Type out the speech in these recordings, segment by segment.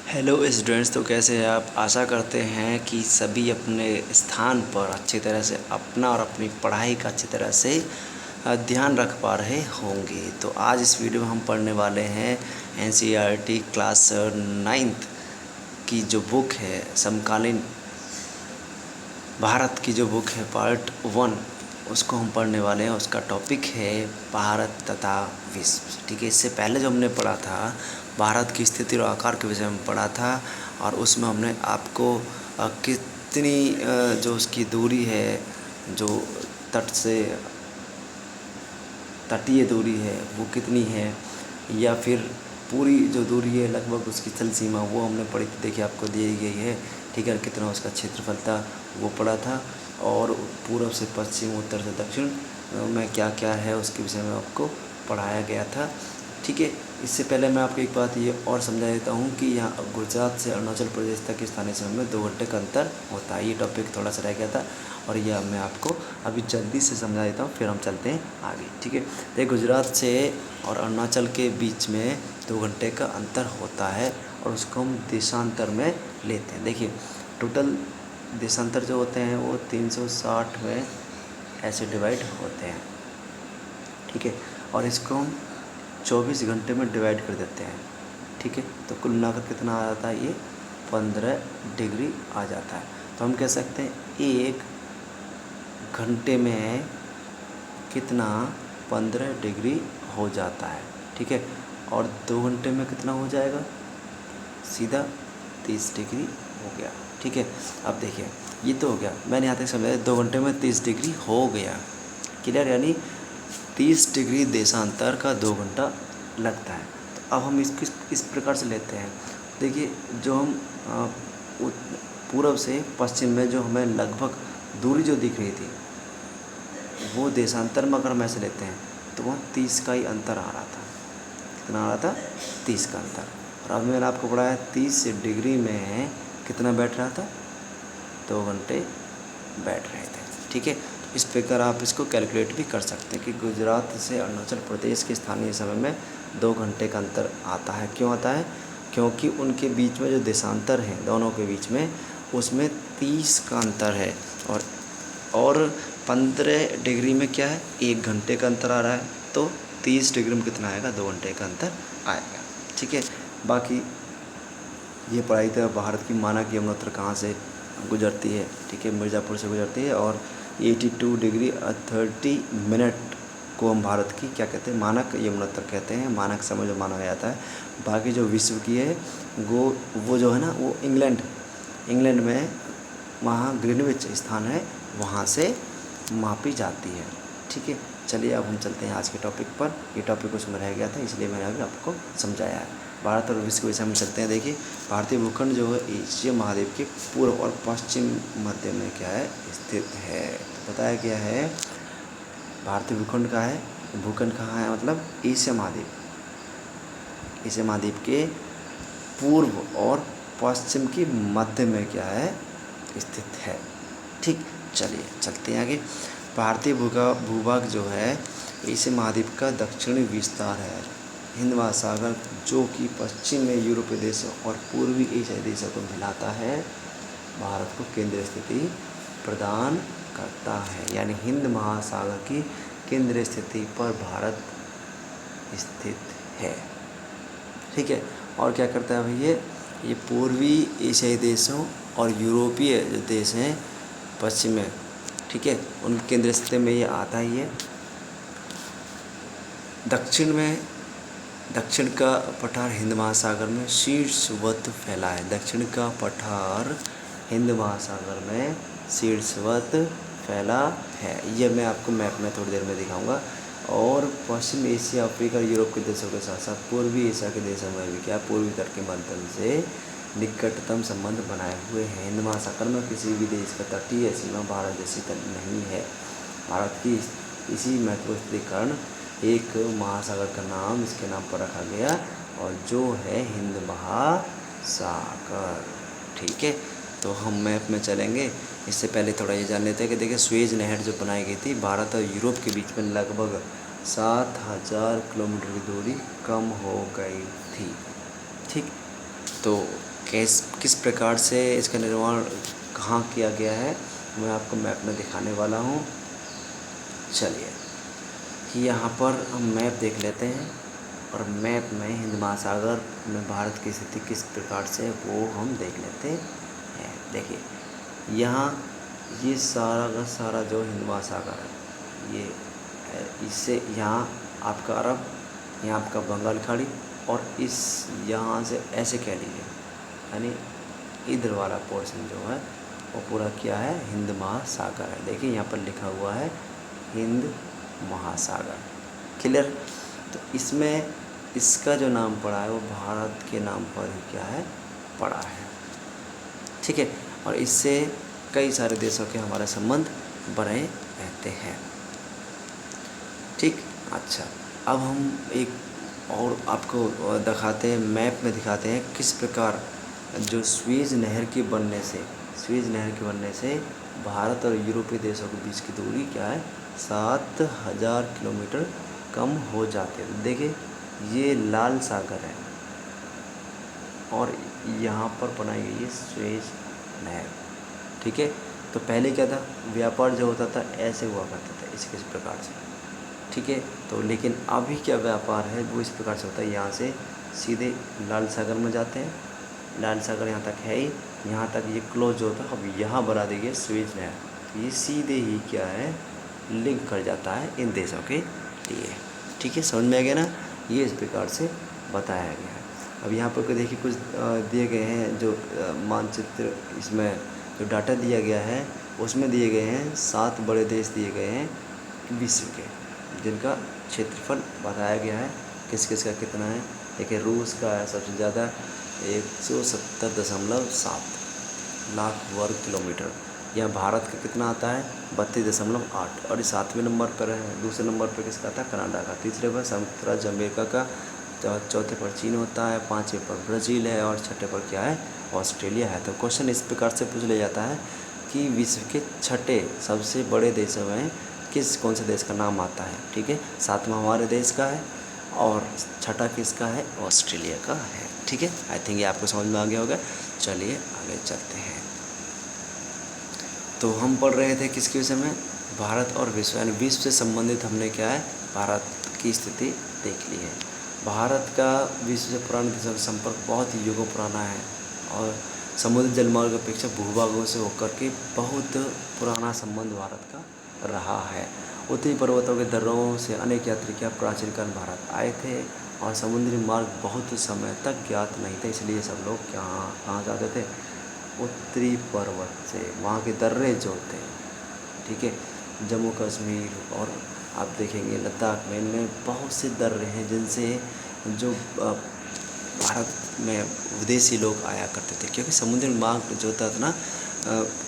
Hello students, तो कैसे हैं आप। आशा करते हैं कि सभी अपने स्थान पर अच्छी तरह से अपना और अपनी पढ़ाई का अच्छी तरह से ध्यान रख पा रहे होंगे। तो आज इस वीडियो में हम पढ़ने वाले हैं एनसीईआरटी क्लास 9th की जो बुक है समकालीन भारत की जो बुक है पार्ट 1, उसको हम पढ़ने वाले हैं। उसका टॉपिक है भारत तथा विश्व। ठीक है, इससे पहले जो हमने पढ़ा था भारत की स्थिति और आकार के विषय में पढ़ा था, और उसमें हमने आपको कितनी जो उसकी दूरी है, जो तट से तटीय दूरी है वो कितनी है, या फिर पूरी जो दूरी है लगभग उसकी स्थल सीमा, वो हमने पढ़ी थी। देखिए आपको दी गई है। ठीक है, कितना उसका क्षेत्रफल था वो पढ़ा था, और पूर्व से पश्चिम, उत्तर से दक्षिण में क्या क्या है उसके विषय में आपको पढ़ाया गया था। ठीक है, इससे पहले मैं आपको एक बात ये और समझा देता हूँ कि यहाँ गुजरात से अरुणाचल प्रदेश तक के स्थानीय समय में 2 घंटे का अंतर होता है। ये टॉपिक थोड़ा सा रह गया था, और यह मैं आपको अभी जल्दी से समझा देता हूँ, फिर हम चलते हैं आगे। ठीक है, तो गुजरात से और अरुणाचल के बीच में 2 घंटे का अंतर होता है, और उसको हम देशांतर में लेते हैं। देखिए टोटल देशांतर जो होते हैं वो 360 में ऐसे डिवाइड होते हैं। ठीक है, और इसको हम 24 घंटे में डिवाइड कर देते हैं। ठीक है, तो कुल मिलाकर कितना आ जाता है, ये 15 डिग्री आ जाता है। तो हम कह सकते हैं 1 घंटे में कितना 15 डिग्री हो जाता है। ठीक है, और 2 घंटे में कितना हो जाएगा, सीधा 30 डिग्री हो गया। ठीक है, अब देखिए ये तो हो गया, मैंने यहाँ तक समझाया 2 घंटे में 30 डिग्री हो गया। क्लियर, यानी 30 डिग्री देशांतर का 2 घंटा लगता है। तो अब हम इसको इस प्रकार से लेते हैं। देखिए जो हम पूर्व से पश्चिम में जो हमें लगभग दूरी जो दिख रही थी, वो देशांतर में अगर हम ऐसे लेते हैं तो वहाँ 30 का ही अंतर आ रहा था। कितना आ रहा था, 30 का अंतर। और अब मैंने आपको पढ़ाया 30 डिग्री में कितना बैठ रहा था, 2 घंटे बैठ रहे थे। ठीक है, इस प्रकार आप इसको कैलकुलेट भी कर सकते हैं कि गुजरात से अरुणाचल प्रदेश के स्थानीय समय में 2 घंटे का अंतर आता है। क्यों आता है, क्योंकि उनके बीच में जो देशांतर है दोनों के बीच में, उसमें 30 का अंतर है, और 15 डिग्री में क्या है, 1 घंटे का अंतर आ रहा है। तो 30 डिग्री में कितना आएगा, 2 घंटे का अंतर आएगा। ठीक है, बाकी ये पढ़ाई था भारत की मानक यमुनोत्तर कहाँ से गुजरती है। ठीक है, मिर्ज़ापुर से गुजरती है, और 82 डिग्री 30 मिनट को हम भारत की क्या कहते हैं, मानक यमुनोत्तर कहते हैं। मानक समय जो माना जाता है। बाकी जो विश्व की है वो जो है ना, वो इंग्लैंड में वहाँ ग्रीनविच स्थान है, वहाँ से मापी जाती है। ठीक है, चलिए अब हम चलते हैं आज के टॉपिक पर। ये टॉपिक उसमें रह गया था, इसलिए मैंने अभी आपको समझाया है। भारत और विश्व के विषय में चलते हैं। देखिए भारतीय भूखंड जो है एशिया महाद्वीप के पूर्व और पश्चिम मध्य में क्या है, स्थित है। तो बताया गया है भारतीय भूखंड का है, भूखंड कहाँ है, मतलब एशिया महाद्वीप के पूर्व और पश्चिम के मध्य में क्या है, स्थित है। ठीक, चलिए चलते हैं आगे। भारतीय भूभाग जो है एशिया महाद्वीप का दक्षिणी विस्तार है। हिंद महासागर जो कि पश्चिम में यूरोपीय देशों और पूर्वी एशियाई देशों को मिलाता है, भारत को केंद्रीय स्थिति प्रदान करता है। यानी हिंद महासागर की केंद्रीय स्थिति पर भारत स्थित है। ठीक है, और क्या करता है भाई, ये पूर्वी एशियाई देशों और यूरोपीय जो देश हैं पश्चिम में, ठीक है, उनकी केंद्रीय स्थिति में ये आता ही है। दक्षिण का पठार हिंद महासागर में शीर्षवत फैला है। दक्षिण का पठार हिंद महासागर में शीर्षवत फैला है। यह मैं आपको मैप में थोड़ी देर में दिखाऊंगा। और पश्चिम एशिया, अफ्रीका, यूरोप के देशों के साथ साथ पूर्वी एशिया के देशों में भी क्या, पूर्वी तट के माध्यम से निकटतम संबंध बनाए हुए हैं। हिंद महासागर में किसी भी देश का तटीय सीमा भारत जैसी नहीं है। भारत की इसी महत्वपूर्ण स्थिति के कारण एक महासागर का नाम इसके नाम पर रखा गया, और जो है हिंद महासागर। ठीक है, तो हम मैप में चलेंगे। इससे पहले थोड़ा ये जान लेते हैं कि देखिए स्वेज नहर जो बनाई गई थी भारत और यूरोप के बीच में, लगभग 7000 किलोमीटर की दूरी कम हो गई थी। ठीक, तो किस प्रकार से इसका निर्माण कहाँ किया गया है, मैं आपको मैप में दिखाने वाला हूँ। चलिए यहाँ पर हम मैप देख लेते हैं और मैप में हिंद महासागर में भारत की स्थिति किस प्रकार से वो हम देख लेते हैं। देखिए यहाँ ये सारा का सारा जो हिंद महासागर है, ये इससे यहाँ आपका अरब, यहाँ आपका बंगाल खाड़ी, और इस यहाँ से ऐसे कह लीजिए, यानी इधर वाला पोर्शन जो है वो पूरा क्या है, हिंद महासागर है। देखिए यहाँ पर लिखा हुआ है हिंद महासागर, क्लियर। तो इसमें इसका जो नाम पड़ा है वो भारत के नाम पर ही क्या है, पड़ा है, ठीक है। और इससे कई सारे देशों के हमारे संबंध बने रहते हैं, ठीक। अच्छा, अब हम एक और आपको दिखाते हैं, मैप में दिखाते हैं किस प्रकार जो स्वेज नहर के बनने से भारत और यूरोपीय देशों के बीच की दूरी क्या है, 7000 किलोमीटर कम हो जाते हैं। देखिए ये लाल सागर है और यहाँ पर बनाई गई है स्वेज नहर, ठीक है। तो पहले क्या था, व्यापार जो होता था ऐसे हुआ करता था, इस प्रकार से, ठीक है। तो लेकिन अभी क्या व्यापार है वो इस प्रकार से होता है, यहाँ से सीधे लाल सागर में जाते हैं, लाल सागर यहाँ तक है ही, यहाँ तक ये क्लोज होता है। अब यहाँ बना देंगे स्वेज नहर, तो ये सीधे ही क्या है, लिंक कर जाता है इन देशों के लिए, ठीक है। समझ में आ गया ना, ये इस प्रकार से बताया गया है। अब यहाँ पर देखिए कुछ दिए गए हैं जो मानचित्र, इसमें जो डाटा दिया गया है उसमें दिए गए हैं 7 बड़े देश दिए गए हैं विश्व के, जिनका क्षेत्रफल बताया गया है किस किस का कितना है। देखिए रूस का है सबसे ज़्यादा 170.7 लाख वर्ग किलोमीटर। यहाँ भारत का कितना आता है 32.8, और 7वें नंबर पर है। दूसरे नंबर पर किसका था, कनाडा का। तीसरे पर संयुक्त राज्य अमेरिका का, चौथे पर चीन होता है, 5वें पर ब्राज़ील है, और छठे पर क्या है, ऑस्ट्रेलिया है। तो क्वेश्चन इस प्रकार से पूछ लिया जाता है कि विश्व के छठे सबसे बड़े देशों में कौन से देश का नाम आता है, ठीक है। 7वां हमारे देश का है और छठा किसका है, ऑस्ट्रेलिया का है, ठीक है। आई थिंक ये आपको समझ में आ गया होगा। चलिए आगे चलते हैं। तो हम पढ़ रहे थे किसके विषय में, भारत और विश्व, यानी विश्व से संबंधित हमने क्या है, भारत की स्थिति देख ली है। भारत का विश्व से पुराने देशों का संपर्क बहुत ही युगों पुराना है और समुद्र जलमार्ग अपेक्षा भूभागों से होकर के बहुत पुराना संबंध भारत का रहा है। उत्तरी पर्वतों के दर्रों से अनेक यात्री क्या प्राचीन काल भारत आए थे और समुद्री मार्ग बहुत समय तक ज्ञात नहीं थे, इसलिए सब लोग कहाँ जाते थे, उत्तरी पर्वत से, वहाँ के दर्रे जो थे, ठीक है। जम्मू कश्मीर और आप देखेंगे लद्दाख में, इनमें बहुत से दर्रे हैं जिनसे जो भारत में विदेशी लोग आया करते थे, क्योंकि समुद्री मार्ग जो था ना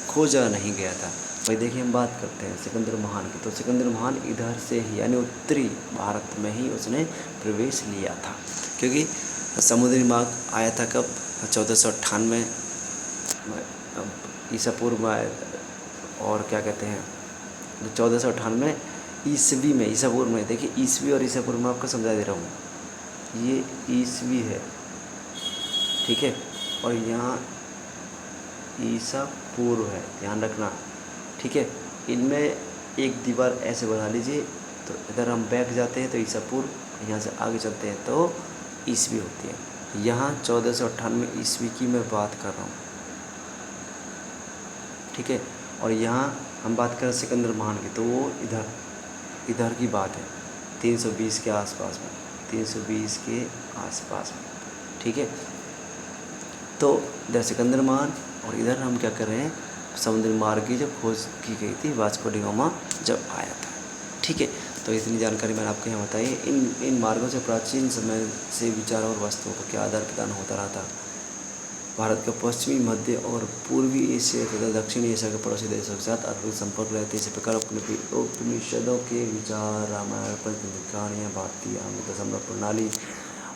खोजा नहीं गया था। भाई देखिए हम बात करते हैं सिकंदर महान की, तो सिकंदर महान इधर से ही यानी उत्तरी भारत में ही उसने प्रवेश लिया था, क्योंकि समुद्री मार्ग आया था कब, 1498 ईसा पूर्व में आया, और क्या कहते हैं 1498 ईस्वी में, ईसा पूर्व में। देखिए ईस्वी और ईसा पूर्व में आपको समझा दे रहा हूँ, ये ईस्वी है, ठीक है, और यहाँ ईसा पूर्व है, ध्यान रखना, ठीक है। इनमें एक दीवार ऐसे बना लीजिए, तो इधर हम बैक जाते हैं तो ईसा पूर्व, यहाँ से आगे चलते हैं तो ईस्वी होती है। यहाँ 1498 ईस्वी की मैं बात कर रहा हूँ, ठीक है। और यहाँ हम बात करें सिकंदर महान की, तो वो इधर की बात है, 320 के आसपास में, 320 के आसपास में, ठीक है। तो इधर सिकंदर महान और इधर हम क्या कर रहे हैं, समुद्री मार्ग की जब खोज की गई थी, वास्को डी गामा जब आया था, ठीक है। तो इतनी जानकारी मैंने आपको यहाँ बताई। इन मार्गों से प्राचीन समय से विचार और वस्तुओं का क्या आदान प्रदान होता रहा था। भारत का पश्चिमी, मध्य और पूर्वी एशिया तथा दक्षिणी एशिया के पड़ोसी देशों के साथ अद्भुत संपर्क रहते। इसी प्रकार उपनिषदों के विचार, रामायण, पंचतंत्र कहानियाँ, भारतीय आंगिक दशमलव प्रणाली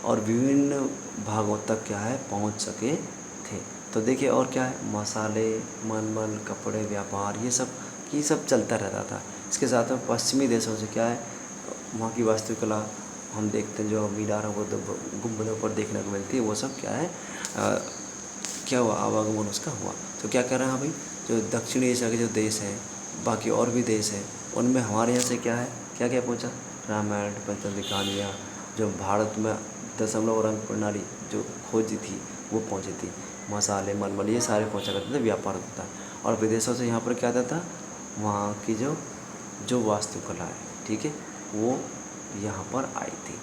और विभिन्न भागों तक क्या है पहुँच सके थे। तो देखिए और क्या है, मसाले, मलमल, कपड़े, व्यापार, ये सब चलता रहता था। इसके साथ में पश्चिमी देशों से क्या है, वहाँ की वास्तुकला हम देखते हैं, जो मीनार वो गुंबदों पर देखने को मिलती है, वो सब क्या है क्या हुआ, आवागमन उसका हुआ। तो क्या कर रहा है भाई, जो दक्षिण एशिया के जो देश हैं, बाकी और भी देश हैं, उनमें हमारे यहाँ से क्या है, क्या क्या पहुँचा, रामायण पंचतंत्र की कहानियाँ, जो भारत में दशमलव और अंक प्रणाली जो खोजी थी वो पहुँची थी, मसाले मलमल ये सारे पहुँचा करते थे, व्यापार होता था। और विदेशों से यहाँ पर क्या आता था, वहाँ की जो जो वास्तुकला है, ठीक है, वो यहाँ पर आई थी।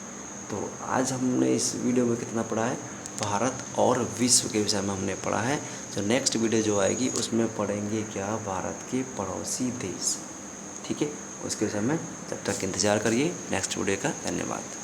तो आज हमने इस वीडियो में कितना पढ़ा है, भारत और विश्व के विषय में हमने पढ़ा है। जो नेक्स्ट वीडियो जो आएगी उसमें पढ़ेंगे क्या, भारत के पड़ोसी देश, ठीक है, उसके विषय में। जब तक इंतज़ार करिए नेक्स्ट वीडियो का। धन्यवाद।